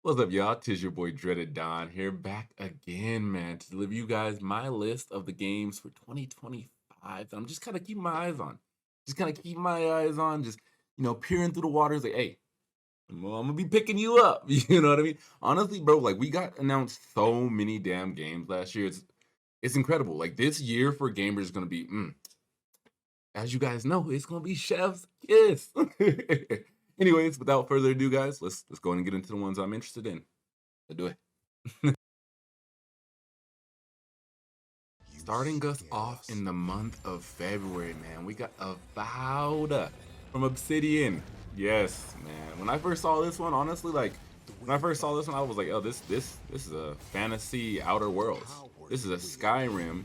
What's up, y'all? Tis your boy Dreaded Don here, back again, man, to deliver you guys my list of the games for 2025 that I'm just kind of keeping my eyes on. Just kind of keeping my eyes on, just peering through the waters. Like, hey, I'm gonna be picking you up. You know what I mean? Honestly, bro, like we got announced so many damn games last year. It's incredible. Like this year for gamers is gonna be, as you guys know, it's gonna be Chef's Kiss. Anyways, without further ado, guys, let's go and get into the ones I'm interested in. Let's do it. Starting us off in the month of February, man, we got Avowed from Obsidian. Yes, man. When I first saw this one, honestly, like when I first saw this one, I was like, oh, this is a fantasy Outer Worlds. This is a Skyrim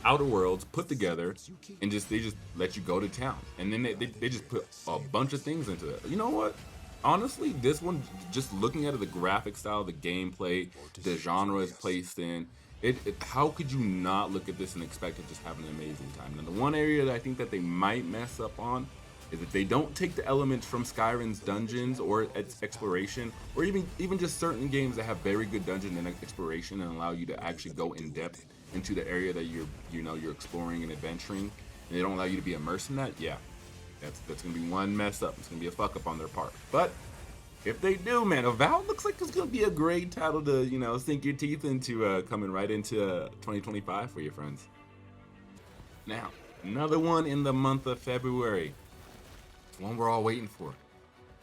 Outer Worlds put together, and they just let you go to town, and then they just put a bunch of things into it. You know what? Honestly, this one, just looking at it, the graphic style, the gameplay, the genre is placed in. How could you not look at this and expect to just have an amazing time? Now, the one area that I think that they might mess up on is if they don't take the elements from Skyrim's dungeons or its exploration, or even just certain games that have very good dungeon and exploration and allow you to actually go in depth into the area that you're exploring and adventuring, and they don't allow you to be immersed in that. Yeah, that's gonna be one mess up. It's gonna be a fuck up on their part. But if they do, man, Avowed looks like it's gonna be a great title to sink your teeth into, coming right into 2025 for your friends. Now, another one in the month of February. One we're all waiting for.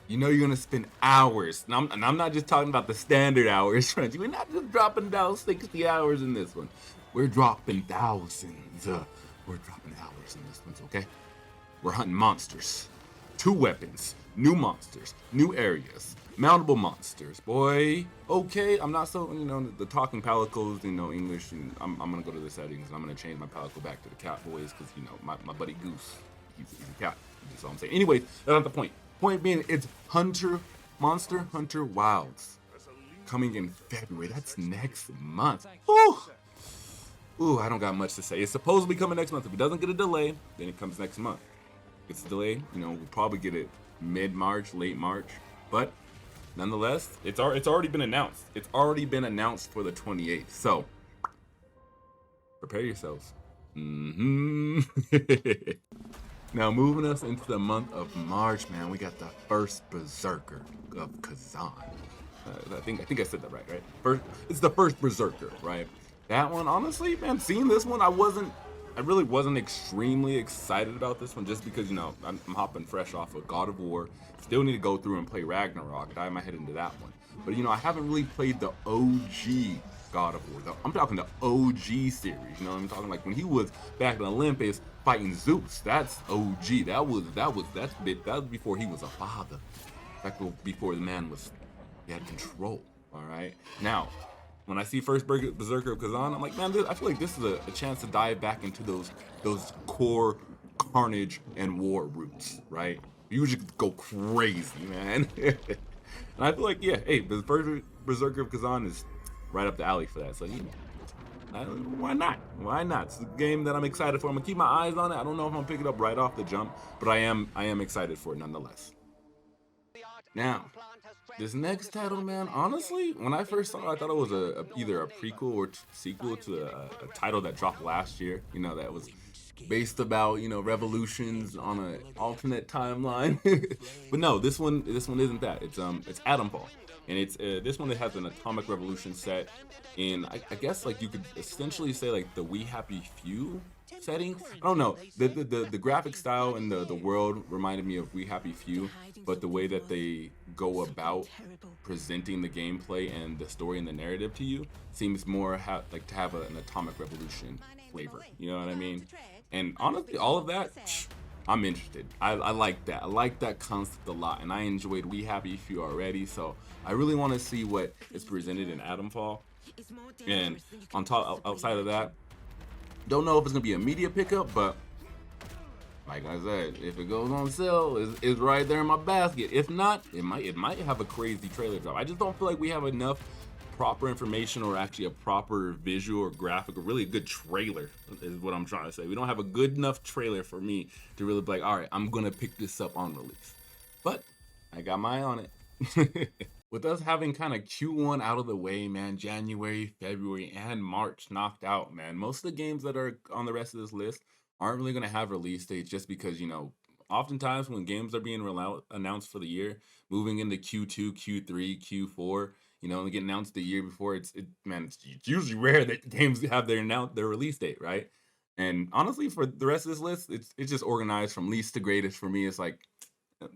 You know you're gonna spend hours, and I'm not just talking about the standard hours, friends. We're not just dropping down 60 hours in this one. We're dropping thousands. We're dropping hours in this one, okay? We're hunting monsters. 2 weapons, new monsters, new areas, mountable monsters. Boy, okay, I'm not so, the talking palicles, English, and I'm gonna go to the settings, and I'm gonna change my palico back to the cat boys, because, my buddy Goose, he's a cat. That's all I'm saying. Anyways, that's not the point. Point being, it's Monster Hunter Wilds, coming in February. That's next month. Ooh, I don't got much to say. It's supposed to be coming next month. If it doesn't get a delay, then it comes next month. If it's a delay, we'll probably get it mid-March, late March. But nonetheless, it's already been announced. It's already been announced for the 28th. So prepare yourselves. Now, moving us into the month of March, man, we got the first Berserker of Khazan. I think I said that right? It's the first Berserker, right? That one, honestly, man, seeing this one, I really wasn't extremely excited about this one, just because, I'm hopping fresh off of God of War. Still need to go through and play Ragnarok, dive my head into that one. But, I haven't really played the OG God of War. I'm talking the OG series, I'm talking like when he was back in Olympus fighting Zeus. That's OG. That was before he was a father. Back before the man he had control. All right. Now, when I see first Berserker of Khazan, I'm like, man, I feel like this is a chance to dive back into those core carnage and war roots, right? You usually go crazy, man. And I feel like, yeah, hey, the first Berserker of Khazan is right up the alley for that. So, why not? Why not? It's a game that I'm excited for. I'm gonna keep my eyes on it. I don't know if I'm gonna pick it up right off the jump, but I am excited for it nonetheless. Now, this next title, man, honestly, when I first saw it, I thought it was either a prequel or sequel to a title that dropped last year. That was based about revolutions on an alternate timeline. But no, this one isn't that. It's Atomfall, and it's this one that has an atomic revolution set in, I guess, like you could essentially say like the We Happy Few setting. I don't know, the graphic style and the world reminded me of We Happy Few, but the way that they go about presenting the gameplay and the story and the narrative to you seems more like to have an atomic revolution flavor. You know what I mean? And honestly, all of that, I'm interested. I like that. I like that concept a lot, and I enjoyed We Happy Few already. So I really want to see what is presented in Atomfall. And outside of that, don't know if it's gonna be a media pickup, but like I said, if it goes on sale, it's right there in my basket. If not, it might have a crazy trailer drop. I just don't feel like we have enough proper information, or actually a proper visual or graphic, or really a good trailer is what I'm trying to say. We don't have a good enough trailer for me to really be like, all right, I'm gonna pick this up on release. But I got my eye on it. with us having kind of Q1 out of the way, man, January, February, and March knocked out, man. Most of the games that are on the rest of this list aren't really going to have release dates just because, oftentimes when games are being announced for the year, moving into Q2, Q3, Q4, and get announced the year before, it's usually rare that games have their release date, right? And honestly, for the rest of this list, it's just organized from least to greatest for me. It's like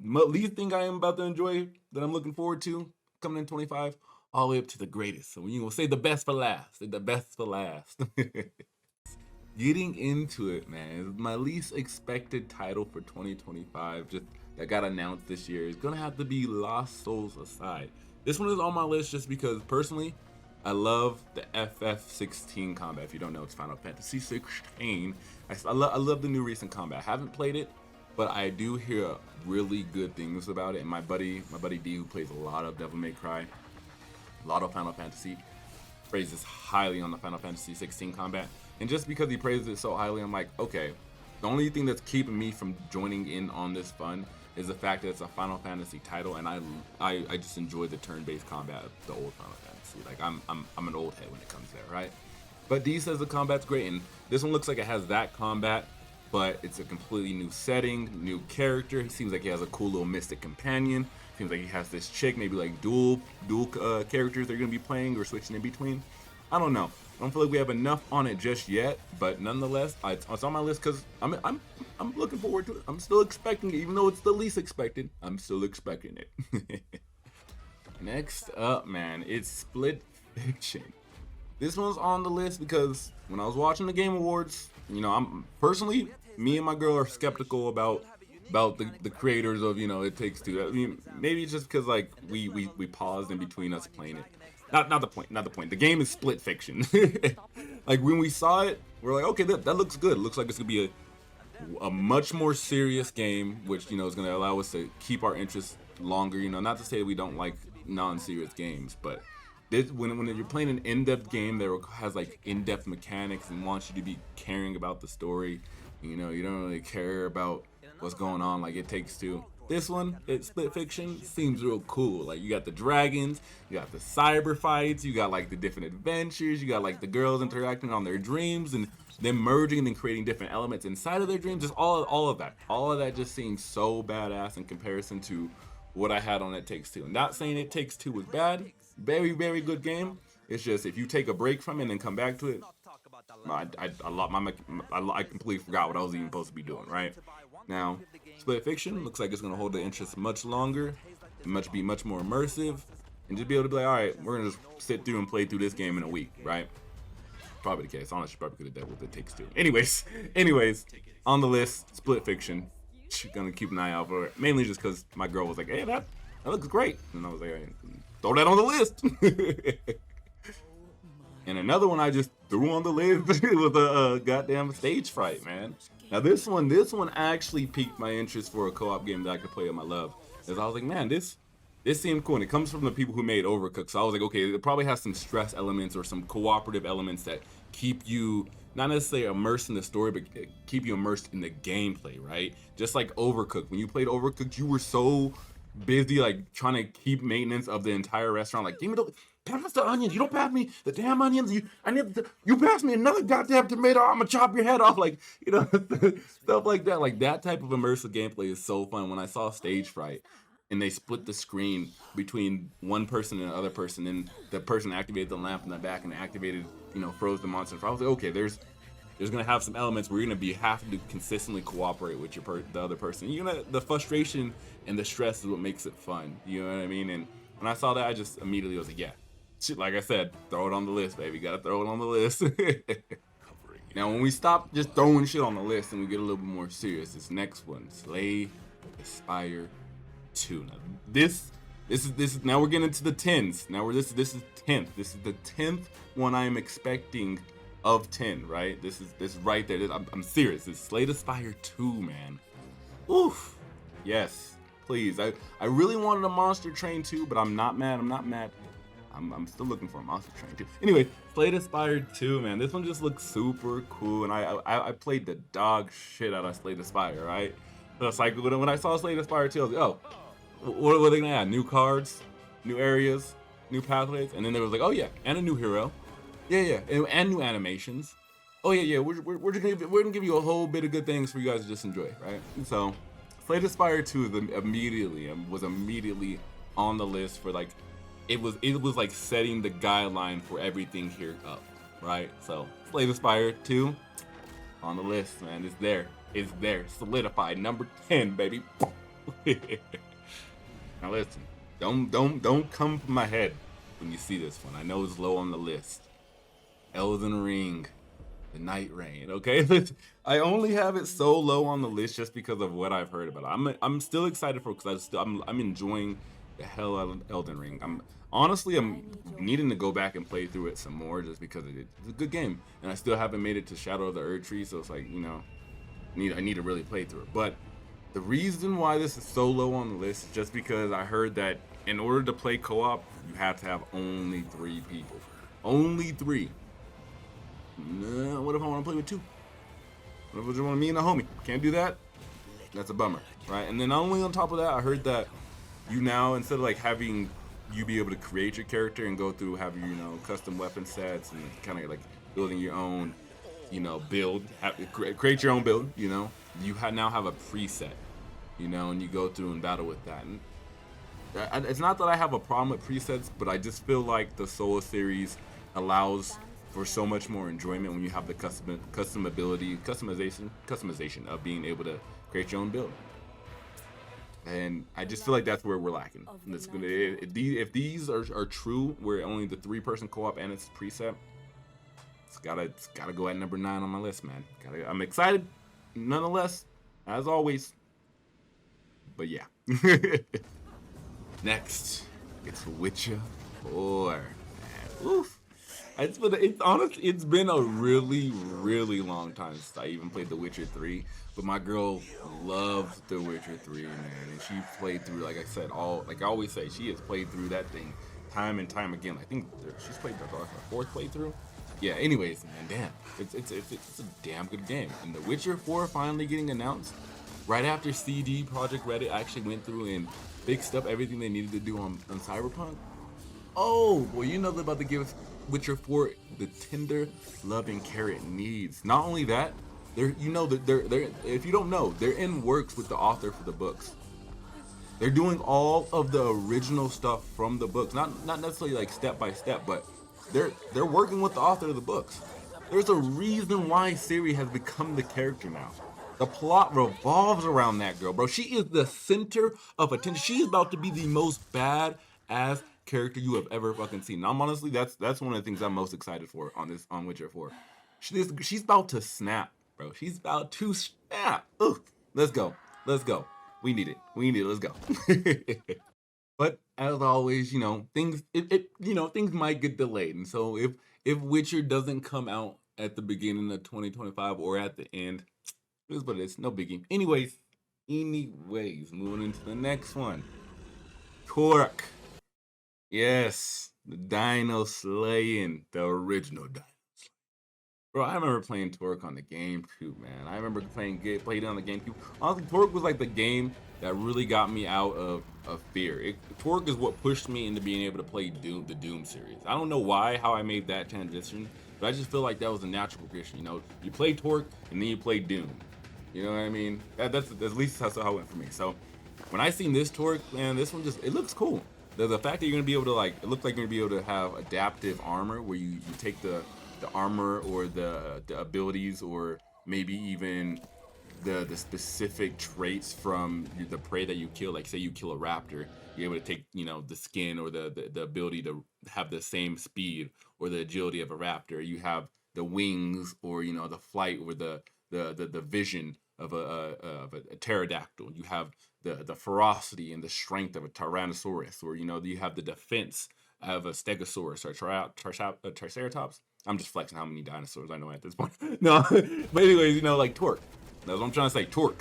least thing I am about to enjoy that I'm looking forward to coming in 25, all the way up to the greatest. So when you will say the best for last, say the best for last. Getting into it, man, my least expected title for 2025, just that got announced this year, is gonna have to be Lost Souls Aside. This one is on my list just because personally, I love the FF16 combat. If you don't know, it's Final Fantasy 16. I love the new recent combat. I haven't played it, but I do hear really good things about it. And my buddy D, who plays a lot of Devil May Cry, a lot of Final Fantasy, praises highly on the Final Fantasy 16 combat. And just because he praises it so highly, I'm like, okay, the only thing that's keeping me from joining in on this fun is the fact that it's a Final Fantasy title, and I just enjoy the turn-based combat of the old Final Fantasy. Like I'm an old head when it comes there, right? But D says the combat's great, and this one looks like it has that combat, but it's a completely new setting, new character. He seems like he has a cool little mystic companion. Seems like he has this chick, maybe like dual characters they're gonna be playing or switching in between. I don't know. I don't feel like we have enough on it just yet, but nonetheless, it's on my list because I'm looking forward to it. I'm still expecting it, even though it's the least expected. I'm still expecting it. Next up, man, it's Split Fiction. This one's on the list because when I was watching the Game Awards, I'm personally, me and my girl are skeptical about the creators of It Takes Two. I mean, maybe it's just because like we paused in between us playing it. Not the point. The game is Split Fiction. Like when we saw it, we're like, okay, that looks good. It looks like it's gonna be a much more serious game, which is gonna allow us to keep our interest longer. Not to say we don't like non-serious games, but when you're playing an in-depth game that has like in-depth mechanics and wants you to be caring about the story, you don't really care about what's going on like It Takes Two. This one, it's Split Fiction, seems real cool. Like you got the dragons, you got the cyber fights, you got like the different adventures, you got like the girls interacting on their dreams and them merging and then creating different elements inside of their dreams. Just all of that. All of that just seems so badass in comparison to what I had on It Takes Two. I'm not saying It Takes Two was bad. Very, very good game. It's just if you take a break from it and then come back to it, I completely forgot what I was even supposed to be doing, right? Now, Split Fiction looks like it's going to hold the interest much longer, be much more immersive, and just be able to be like, all right, we're going to just sit through and play through this game in a week, right? Probably the case. Honestly, probably could have done with It Takes Two. Anyways, on the list, Split Fiction. Gonna keep an eye out for it, mainly just because my girl was like, hey, that looks great. And I was like, hey, throw that on the list. And another one I just threw on the list was a goddamn Stage Fright, man. Now this one actually piqued my interest for a co-op game that I could play with my love. Because I was like, man, this seemed cool. And it comes from the people who made Overcooked. So I was like, okay, it probably has some stress elements or some cooperative elements that keep you not necessarily immersed in the story, but keep you immersed in the gameplay, right? Just like Overcooked. When you played Overcooked, you were so busy like trying to keep maintenance of the entire restaurant. Like, give me pass the onions. You don't pass me the damn onions. You pass me another goddamn tomato. I'm gonna chop your head off. Like, stuff like that. Like that type of immersive gameplay is so fun. When I saw Stage Fright and they split the screen between one person and another person, and the person activated the lamp in the back and activated, froze the monster. I was like, okay, there's gonna have some elements where you're gonna be having to consistently cooperate with the other person. The frustration and the stress is what makes it fun. You know what I mean? And when I saw that, I just immediately was like, yeah. Shit, like I said, throw it on the list, baby. Gotta throw it on the list. Now, when we stop just throwing shit on the list and we get a little bit more serious, this next one, Slay the Spire 2. Now, this is now we're getting into the tens. Now this is 10th. This is the 10th one I am expecting of 10. Right? This is right there. I'm serious. It's Slay the Spire 2, man. Oof. Yes, please. I really wanted a Monster Train 2, but I'm not mad. I'm still looking for a Monster Train 2. Anyway, Slay the Spire 2, man. This one just looks super cool, and I played the dog shit out of Slay the Spire, right? So it's like when I saw Slay the Spire 2, I was like, oh, what are they gonna add? New cards, new areas, new pathways, and then there was like, oh yeah, and a new hero, yeah, and new animations. Oh yeah, we're gonna give you a whole bit of good things for you guys to just enjoy, right? And so, Slay the Spire 2 was immediately on the list for like, it was like setting the guideline for everything here up, right? So Slay the Spire 2 on the list, man. It's there, solidified, number 10, baby. Now listen, don't come from my head when you see this one. I know it's low on the list. Elden Ring, the Night Rain. Okay, I only have it so low on the list just because of what I've heard about it. I'm still excited for it because I'm enjoying the hell out of Elden Ring. I'm needing to go back and play through it some more just because it's a good game, and I still haven't made it to Shadow of the Erdtree, so it's like, you know, I need to really play through it. But the reason why this is so low on the list is just because I heard that in order to play co-op, you have to have only 3 people. Only 3. Nah, what if I want to play with 2? What if I just want me and a homie? Can't do that? That's a bummer, right? And then not only on top of that, I heard that you now, instead of like having you be able to create your character and go through having, you know, custom weapon sets and kind of like building your own, you know, build, create your own build, you know, you now have a preset, you know, and you go through and battle with that. And it's not that I have a problem with presets, but I just feel like the Soul series allows for so much more enjoyment when you have the customization of being able to create your own build. And I just feel like that's where we're lacking. If these are true, where only the 3-person co-op and it's preset, it's gotta go at number 9 on my list, man. I'm excited, nonetheless, as always. But yeah. Next, it's Witcher 4. Man. Oof. It's been a really long time since I even played The Witcher 3. But my girl loves The Witcher 3, man, and she played through, like I said, like I always say, she has played through that thing time and time again. I think she's played the 4th playthrough. Yeah. Anyways, man, damn, it's a damn good game. And The Witcher 4 finally getting announced right after CD Projekt Red actually went through and fixed up everything they needed to do on Cyberpunk. Oh boy, you know they're about to give Witcher 4 the tender loving care it needs. Not only that, they're if you don't know, they're in works with the author for the books. They're doing all of the original stuff from the books, not necessarily like step by step, but they're working with the author of the books. There's a reason why Ciri has become the character now. The plot revolves around that girl, bro. She is the center of attention. She is about to be the most badass character you have ever fucking seen. Now, honestly, that's one of the things I'm most excited for on Witcher 4. She's about to snap, bro. She's about to snap. Ooh, let's go. We need it. Let's go. But as always, you know, things things might get delayed, and so if Witcher doesn't come out at the beginning of 2025 or at the end, it is what it is. No biggie. Anyways, moving into the next one. Turok. Yes, the Dino Slaying, the original Dino Slaying. Bro, I remember playing Turok on the GameCube, man. I remember played it on the GameCube. Honestly, Turok was like the game that really got me out of fear. Turok is what pushed me into being able to play the Doom series. I don't know how I made that transition, but I just feel like that was a natural progression. You know, you play Turok and then you play Doom. You know what I mean? That's at least how it went for me. So when I seen this Turok, man, this one it looks cool. The fact that you're gonna be able to it looks like you're gonna be able to have adaptive armor where you take the armor or the abilities or maybe even the specific traits from the prey that you kill. Like say you kill a raptor, you're able to take, you know, the skin or the ability to have the same speed or the agility of a raptor. You have the wings or, you know, the flight or the vision of a pterodactyl. You have the ferocity and the strength of a tyrannosaurus, or, you know, you have the defense of a stegosaurus or triceratops. I'm just flexing how many dinosaurs I know at this point. No, but anyways, you know, like Turok. That's what I'm trying to say. Turok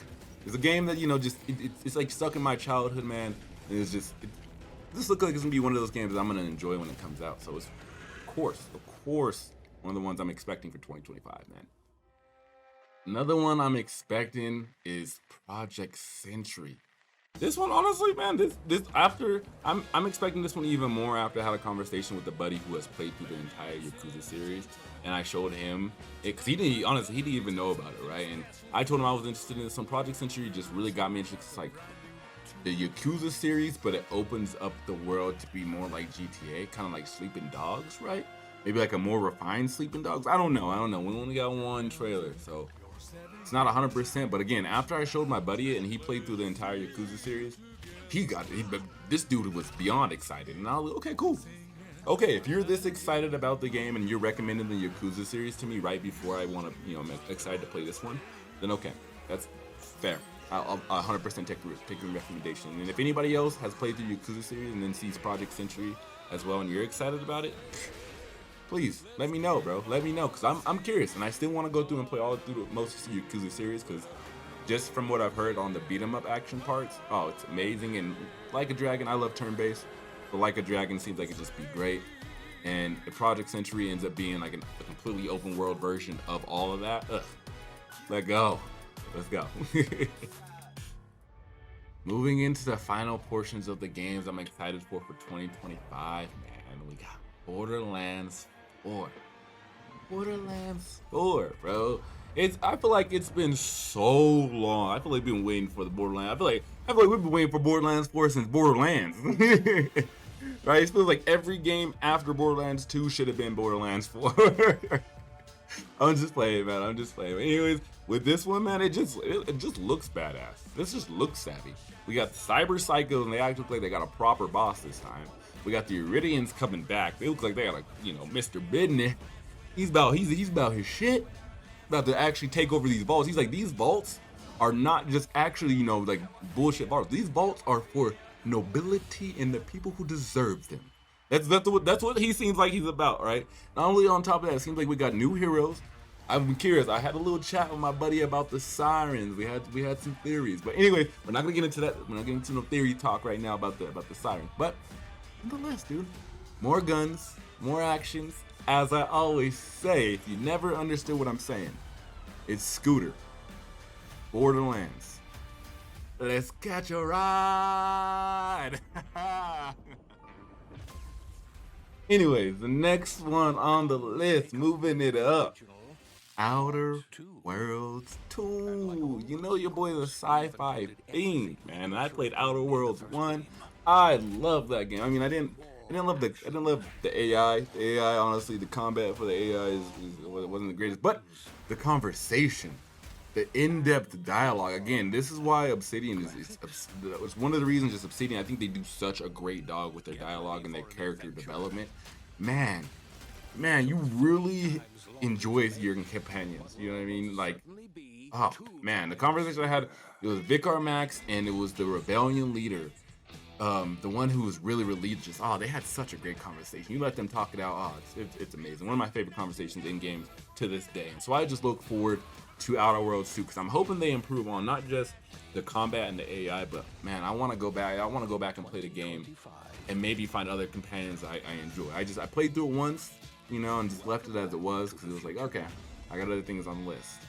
is a game that, you know, just it's like stuck in my childhood, man. And it's just this looks like it's gonna be one of those games that I'm gonna enjoy when it comes out. So it's of course one of the ones I'm expecting for 2025, man. Another one I'm expecting is Project Century. This one, honestly, man, this after I'm expecting this one even more after I had a conversation with a buddy who has played through the entire Yakuza series, and I showed him it because he didn't even know about it, right? And I told him I was interested in this. Some Project Century just really got me interested. It's like the Yakuza series, but it opens up the world to be more like GTA, kind of like Sleeping Dogs, right? Maybe like a more refined Sleeping Dogs. I don't know. We only got one trailer, so it's not 100%. But again, after I showed my buddy it and he played through the entire Yakuza series, this dude was beyond excited, and I was like, okay, cool. Okay, if you're this excited about the game and you're recommending the Yakuza series to me right before I want to, I'm excited to play this one, then okay, that's fair. I'll 100% take your recommendation. And if anybody else has played through Yakuza series and then sees Project Century as well, and you're excited about it, please let me know, bro. Let me know, because I'm curious, and I still want to go through and play all through most of the Yakuza series, because just from what I've heard on the beat 'em up action parts, oh, it's amazing. And Like a Dragon, I love turn-based, but Like a Dragon seems like it'd just be great. And if Project Century ends up being like a completely open world version of all of that, let's go. Moving into the final portions of the games I'm excited for 2025, man, we got Borderlands 4. Borderlands 4, bro. I feel like it's been so long. I feel like we've been waiting for the Borderlands. I feel like we've been waiting for Borderlands 4 since Borderlands. Right? It feels like every game after Borderlands 2 should have been Borderlands 4. I'm just playing, man. Anyways, with this one, man, it just looks badass. This just looks savvy. We got the Cyber Psychos, and they act like they got a proper boss this time. We got the Iridians coming back. They look like they got Mr. Bidney. He's about his shit. About to actually take over these vaults. He's like, these vaults are not just actually, like bullshit vaults. These vaults are for nobility and the people who deserve them. That's what he seems like he's about, right? Not only on top of that, it seems like we got new heroes. I'm curious. I had a little chat with my buddy about the sirens. We had some theories, but anyway, we're not gonna get into that. We're not getting into no theory talk right now about the sirens. But nonetheless, dude, more guns, more actions. As I always say, if you never understood what I'm saying, it's Scooter, Borderlands. Let's catch a ride. Anyways, the next one on the list, moving it up. Outer Worlds 2. You know your boy the sci-fi fiend, man. I played Outer Worlds 1. I love that game. I mean, I didn't love the AI. The AI, honestly, the combat for the AI wasn't the greatest, but the conversation, the in-depth dialogue. Again, this is why Obsidian it's one of the reasons just Obsidian. I think they do such a great job with their dialogue and their character development. Man, you really enjoy your companions. You know what I mean? Like, oh man, the conversation I had, it was Vicar Max and it was the rebellion leader. The one who was really religious. Oh, they had such a great conversation. You let them talk it out. Oh, it's amazing. One of my favorite conversations in games to this day. And so I just look forward to Outer Worlds 2 because I'm hoping they improve on not just the combat and the AI, but man, I want to go back. I want to go back and play the game and maybe find other companions I enjoy. I played through it once, and just left it as it was because it was like, okay, I got other things on the list.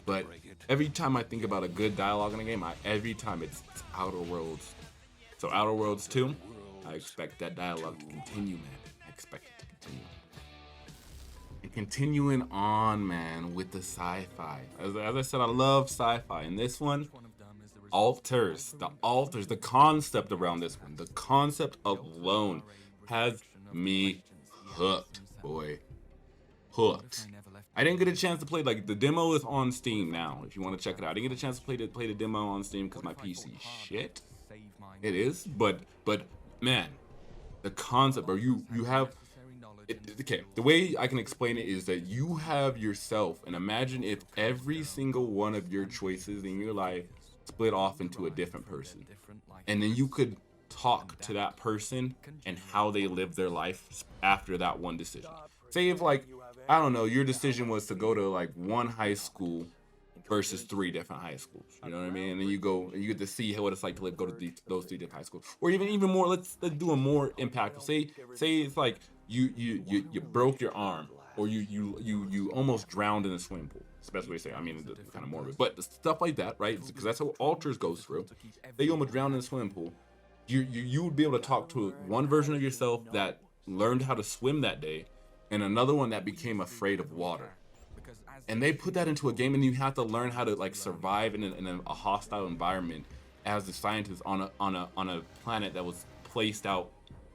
But every time I think about a good dialogue in a game, every time it's Outer Worlds. So Outer Worlds 2, I expect that dialogue to continue, man. I expect it to continue. And continuing on, man, with the sci-fi. As I said, I love sci-fi. And this one, the concept around this one, the concept alone has me hooked, boy. Hooked. I didn't get a chance to play, the demo is on Steam now, if you want to check it out. I didn't get a chance to play the demo on Steam because my PC shit. It is, but man, the concept, bro, you have okay, the way I can explain it is that you have yourself, and imagine if every single one of your choices in your life split off into a different person, and then you could talk to that person and how they live their life after that one decision. Say if I don't know, your decision was to go to one high school versus 3 different high schools, you know what I mean? And then you get to see what it's like to go to those 3 different high schools, or even more. Let's do a more impactful. Say it's like you broke your arm or you almost drowned in a swimming pool. It's the best way to say it. I mean, it's kind of morbid, but the stuff like that, right? Because that's how altars goes through. They almost drowned in a swimming pool. You would be able to talk to one version of yourself that learned how to swim that day, and another one that became afraid of water. And they put that into a game, and you have to learn how to like survive in a hostile environment as the scientist on a planet that was placed out.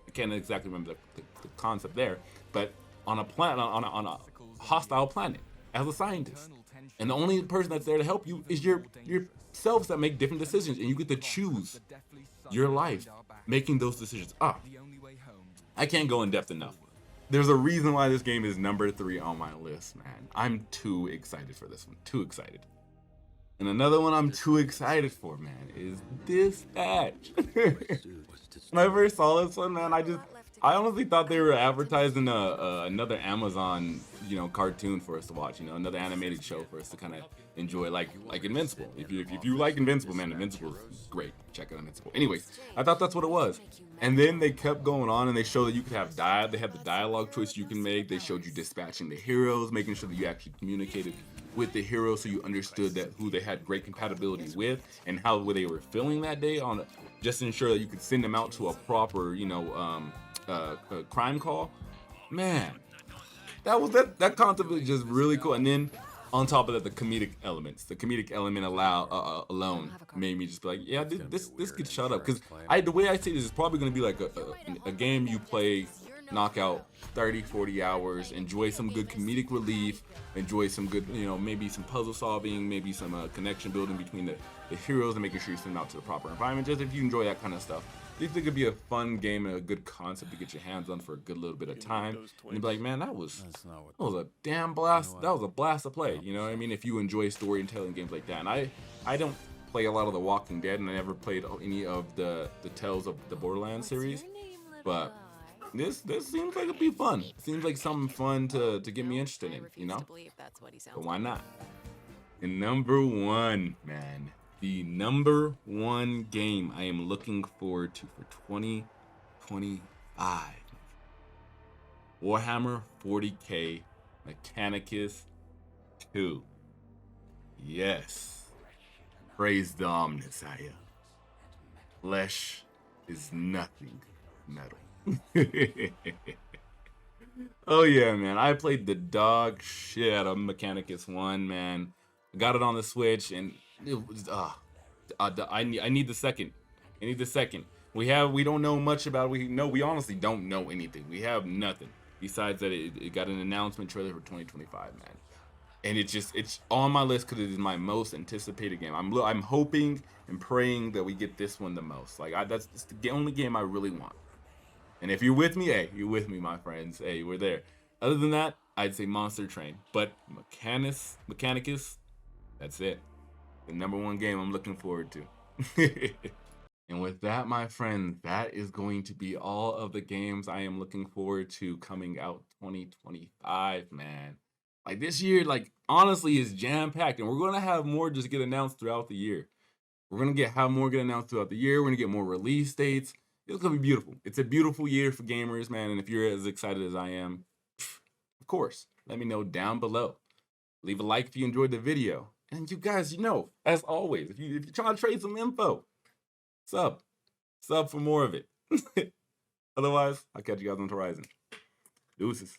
I can't exactly remember the concept there, but on a planet on a hostile planet as a scientist, and the only person that's there to help you is yourselves that make different decisions, and you get to choose your life making those decisions. I can't go in depth enough. There's a reason why this game is number 3 on my list, man. I'm too excited for this one. Too excited. And another one I'm too excited for, man, is Dispatch. When I first saw this one, man, I honestly thought they were advertising another Amazon, cartoon for us to watch, another animated show for us to kind of enjoy, like Invincible. If you like Invincible, man, Invincible is great. Check out Invincible. Anyways, I thought that's what it was. And then they kept going on, and they showed that you could have they had the dialogue choice you can make. They showed you dispatching the heroes, making sure that you actually communicated with the heroes so you understood that who they had great compatibility with and how they were feeling that day, on just to ensure that you could send them out to a proper, crime call. Man, that concept was just really cool. And then on top of that, the comedic element alone made me just be like, yeah, this could shut up. Because the way I see this is probably going to be like a game you play, knock out 30-40 hours, enjoy some good comedic relief, enjoy some good, maybe some puzzle solving, maybe some connection building between the heroes and making sure you send them out to the proper environment. Just if you enjoy that kind of stuff, I think it could be a fun game and a good concept to get your hands on for a good little bit of time. And you'd be like, man, that was a damn blast. That was a blast to play. You know what I mean? If you enjoy storytelling games like that. And I don't play a lot of The Walking Dead, and I never played any of the Tales of the Borderlands series. But this seems like it'd be fun. Seems like something fun to get me interested in, But why not? And number 1, man. The number 1 game I am looking forward to for 2025. Warhammer 40k Mechanicus 2. Yes. Praise the Omnissiah. Flesh is nothing metal. Oh yeah, man. I played the dog shit out of Mechanicus 1, man. I got it on the Switch, and it was I need the second. I need the second. We don't know much about it. We honestly don't know anything. We have nothing besides that it got an announcement trailer for 2025, man. And it's on my list because it is my most anticipated game. I'm hoping and praying that we get this one the most. That's the only game I really want. And if you're with me, hey, you're with me, my friends. Hey, we're there. Other than that, I'd say Monster Train. But Mechanicus, that's it. The number 1 game I'm looking forward to. And with that, my friends, that is going to be all of the games I am looking forward to coming out 2025, man. This year, honestly, is jam-packed, and we're going to have more just get announced throughout the year. We're going to have more get announced throughout the year. We're going to get more release dates. It's going to be beautiful. It's a beautiful year for gamers, man, and if you're as excited as I am, of course, let me know down below. Leave a like if you enjoyed the video. And you guys, as always, if you're trying to trade some info, sub for more of it. Otherwise, I'll catch you guys on the horizon. Deuces.